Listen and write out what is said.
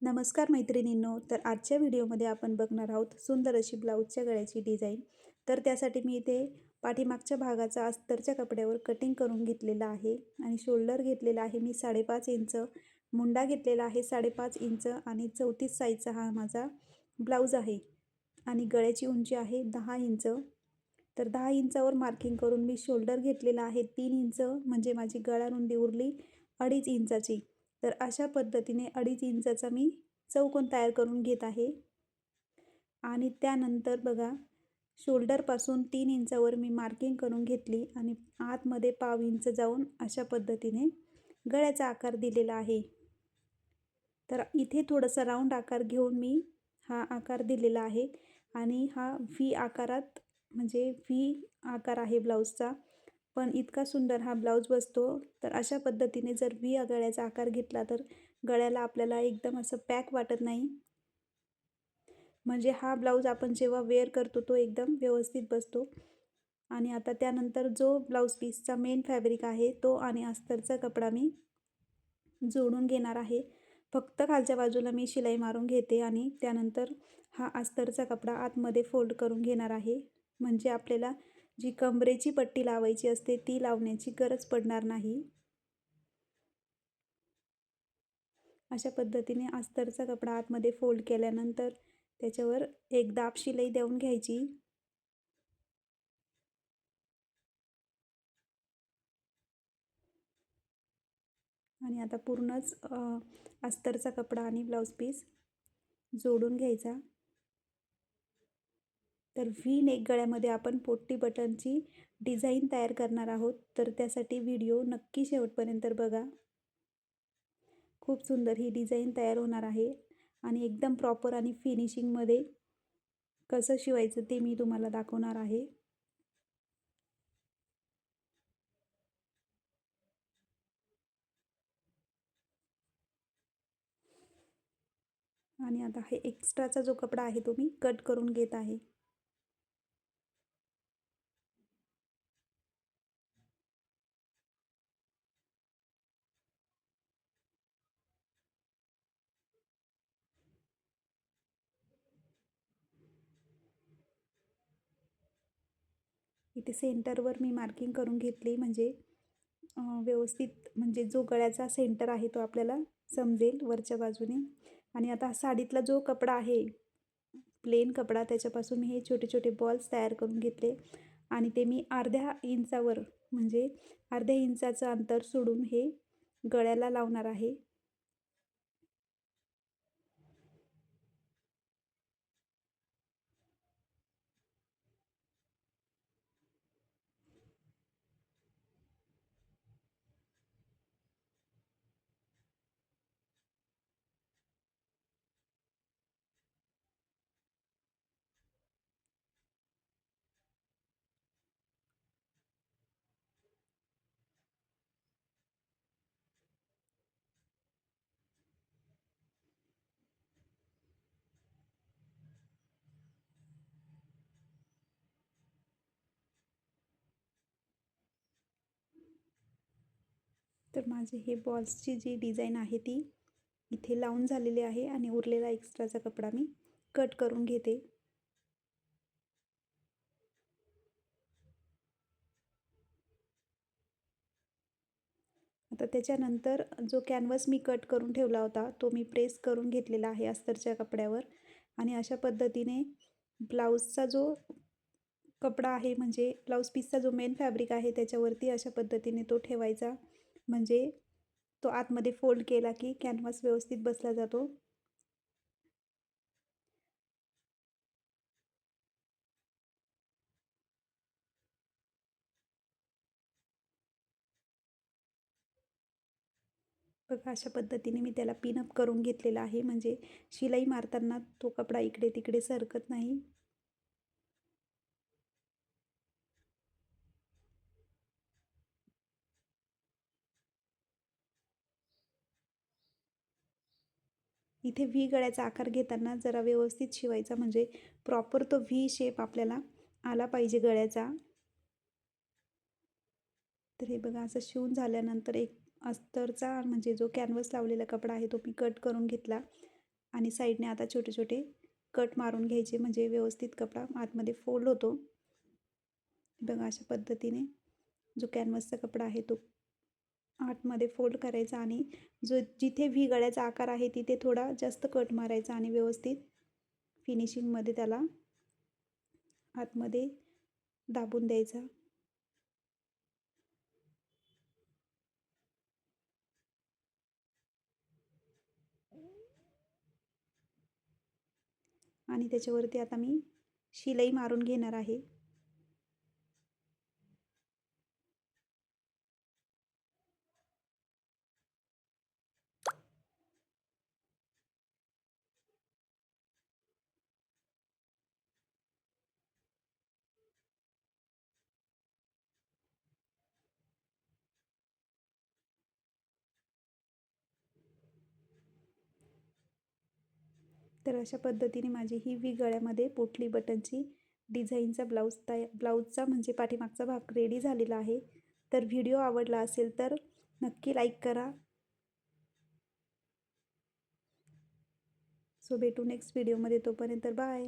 नमस्कार मैत्रिणींनो. तर आजच्या व्हिडिओमध्ये आपण बघणार आहोत सुंदर अशी ब्लाऊजच्या गळ्याची डिझाईन. तर त्यासाठी मी इथे पाठीमागच्या भागाचा अस्तरच्या कपड्यावर कटिंग करून घेतलेला आहे आणि शोल्डर घेतलेला आहे मी 5.5 इंच, मुंडा घेतलेला आहे 5.5 इंच आणि 34 साईजचा हा माझा ब्लाऊज आहे आणि गळ्याची उंची आहे 10 इंच. तर 10 इंचावर मार्किंग करून मी शोल्डर घेतलेला आहे 3 इंच, म्हणजे माझी गळा रुंदी उरली 2.5 इंचाची. तर अशा पद्धतीने 2.5 इंचाचा मी चौकोन तयार करून घेत आहे आणि त्यानंतर बघा शोल्डरपासून 3 इंचावर मी मार्किंग करून घेतली आणि आतमध्ये पाव इंच जाऊन अशा पद्धतीने गळ्याचा आकार दिलेला आहे. तर इथे थोडासा राऊंड आकार घेऊन मी हा आकार दिलेला आहे आणि हा व्ही आकारात, म्हणजे व्ही आकार आहे ब्लाऊजचा. पण इतका सुंदर हा ब्लाऊज बसतो. तर अशा पद्धतीने जर व्ही गळ्याचा आकार घेतला तर गळ्याला आपल्याला एकदम असं पॅक वाटत नाही, म्हणजे हा ब्लाऊज आपण जेव्हा वेअर करतो तो एकदम व्यवस्थित बसतो. आणि आता त्यानंतर जो ब्लाऊज पीसचा मेन फॅब्रिक आहे तो आणि अस्तरचा कपडा मी जोडून घेणार आहे. फक्त खालच्या बाजूला मी शिलाई मारून घेते आणि त्यानंतर हा अस्तरचा कपडा आतमध्ये फोल्ड करून घेणार आहे, म्हणजे आपल्याला जी कमरेची पट्टी लावायची असते ती लावण्याची गरज पडणार नाही. अशा पद्धतीने अस्तरचा कपडा आतमध्ये फोल्ड केल्यानंतर त्याच्यावर एक दाब शिलाई देऊन घ्यायची आणि आता पूर्णच अस्तरचा कपडा आणि ब्लाऊज पीस जोडून घ्यायचा. तर व्ही नेक गळ्यामध्ये आपण पोट्टी बटनची डिझाईन तयार करणार आहोत. तर त्यासाठी व्हिडिओ नक्की शेवटपर्यंत बघा. खूप सुंदर ही डिझाईन तयार होणार आहे आणि एकदम प्रॉपर आणि फिनिशिंगमध्ये कसं शिवायचं ते मी तुम्हाला दाखवणार आहे. आणि आता हे एक्स्ट्राचा जो कपडा आहे तो मी कट करून घेत आहे. इथे सेंटरवर मी मार्किंग करून घेतली, म्हणजे व्यवस्थित, म्हणजे जो गळ्याचा सेंटर आहे तो आपल्याला समजेल वरच्या बाजूने. आणि आता साडीतला जो कपडा आहे प्लेन कपडा, त्याच्यापासून मी हे छोटे छोटे बॉल्स तयार करून घेतले आणि ते मी अर्ध्या इंचावर, म्हणजे अर्ध्या इंचाचं अंतर सोडून हे गळ्याला लावणार आहे. तर माझे हे बॉल्सची जी डिझाईन आहे ती इथे लावून झालेली आहे आणि उरलेला एक्स्ट्राचा कपडा मी कट करून घेते. आता त्याच्यानंतर जो कॅनव्हास मी कट करून ठेवला होता तो मी प्रेस करून घेतलेला आहे अस्तरच्या कपड्यावर आणि अशा पद्धतीने ब्लाऊजचा जो कपडा आहे, म्हणजे ब्लाऊज पीसचा जो मेन फॅब्रिक आहे त्याच्यावरती अशा पद्धतीने तो ठेवायचा, म्हणजे तो आतमध्ये फोल्ड केला की कॅनव्हास व्यवस्थित बसला जातो. बघा अशा पद्धतीने मी त्याला पिनअप करून घेतलेला आहे, म्हणजे शिलाई मारताना तो कपडा इकडे तिकडे सरकत नाही. इथे व्ही गळ्याचा आकार घेताना जरा व्यवस्थित शिवायचा, म्हणजे प्रॉपर तो व्ही शेप आपल्याला आला पाहिजे गळ्याचा. तर हे बघा असं शिवून झाल्यानंतर एक अस्तरचा, म्हणजे जो कॅनव्हास लावलेला कपडा आहे तो मी कट करून घेतला आणि साईडने आता छोटे छोटे कट मारून घ्यायचे, म्हणजे व्यवस्थित कपडा आतमध्ये फोल्ड होतो. बघा अशा पद्धतीने जो कॅनव्हासचा कपडा आहे तो आतमध्ये फोल्ड करायचा आणि जिथे व्ही गळ्याचा आकार आहे तिथे थोडा जास्त कट मारायचा आणि व्यवस्थित फिनिशिंगमध्ये त्याला आतमध्ये दाबून द्यायचा. आणि त्याच्यावरती आता मी शिलाई मारून घेणार आहे. तर अशा पद्धतीने माझी ही व्ही गळ्यामध्ये पोटली बटनची डिझाईनचा ब्लाऊजचा म्हणजे पाठीमागचा भाग रेडी झालेला आहे. तर व्हिडिओ आवडला असेल तर नक्की लाईक करा. सो भेटू नेक्स्ट व्हिडिओमध्ये, तोपर्यंत बाय.